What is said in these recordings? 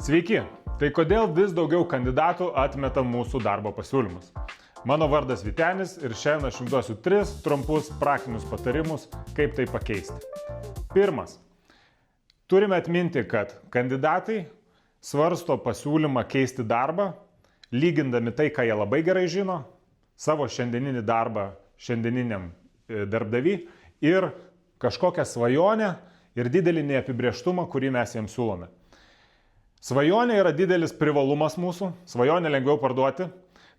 Sveiki! Tai kodėl vis daugiau kandidatų atmeta mūsų darbo pasiūlymus? Mano vardas Vytenis ir šiandien aš jums duosiu 3 trumpus praktinius patarimus, kaip tai pakeisti. Pirmas. Turime atminti, kad kandidatai svarsto pasiūlymą keisti darbą, lygindami tai, ką jie labai gerai žino, savo šiandieninį darbą šiandieniniam darbdavy ir kažkokią svajonę ir didelį neapibrėžtumą, kurį mes jiems siūlome. Svajonė yra didelis privalumas mūsų, svajonę lengviau parduoti,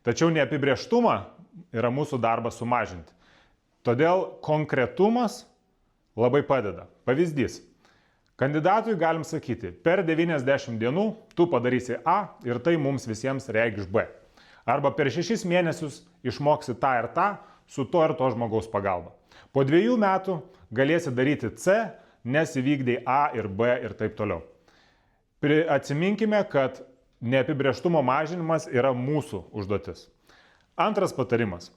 tačiau neapibrėžtumą yra mūsų darbas sumažinti. Todėl konkretumas labai padeda. Pavyzdys. Kandidatui galim sakyti, per 90 dienų tu padarysi A ir tai mums visiems reikš B. Arba per 6 mėnesius išmoksi tą ir tą su to ir to žmogaus pagalba. Po 2 metų galėsi daryti C, nes įvykdai A ir B ir taip toliau. Atsiminkime, kad neapibrėžtumo mažinimas yra mūsų užduotis. Antras patarimas.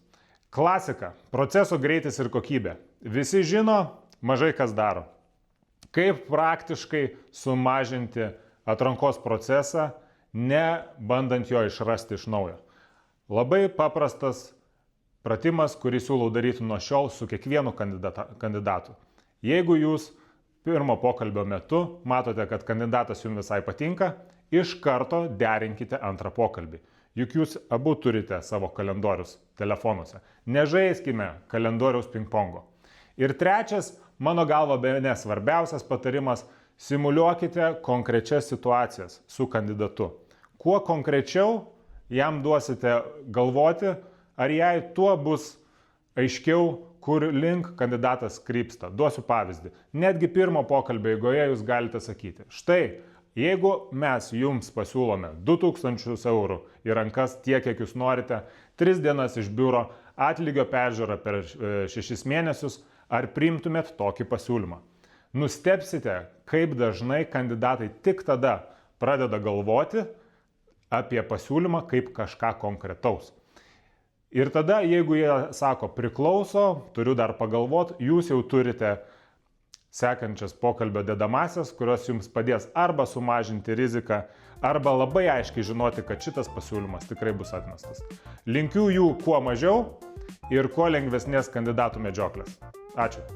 Klasika. Proceso greitis ir kokybė. Visi žino, mažai kas daro. Kaip praktiškai sumažinti atrankos procesą, nebandant jo išrasti iš naujo. Labai paprastas pratimas, kurį siūlau daryti nuo šiol su kiekvienu kandidatu. Jeigu jūs pirmo pokalbio metu matote, kad kandidatas jums visai patinka, iš karto derinkite antrą pokalbį. Juk jūs abu turite savo kalendorius telefonuose. Nežaiskime kalendoriaus pingpongo. Ir trečias, mano galva bene svarbiausias patarimas, simuliuokite konkrečias situacijas su kandidatu. Kuo konkrečiau jam duosite galvoti, ar jai tuo bus aiškiau, kur link kandidatas krypsta. Duosiu pavyzdį. Netgi pirmo pokalbio eigoje jūs galite sakyti, štai, jeigu mes jums pasiūlome 2000 eurų į rankas tiek, kiek jūs norite, 3 dienas iš biuro, atlygio peržiūrą per 6 mėnesius, ar priimtumėt tokį pasiūlymą? Nustebsite, kaip dažnai kandidatai tik tada pradeda galvoti apie pasiūlymą kaip kažką konkretaus. Ir tada, jeigu jie sako priklauso, turiu dar pagalvoti, jūs jau turite sekančias pokalbio dedamasias, kurios jums padės arba sumažinti riziką, arba labai aiškiai žinoti, kad šitas pasiūlymas tikrai bus atmestas. Linkiu jų kuo mažiau ir kuo lengvesnės kandidatų medžioklės. Ačiū.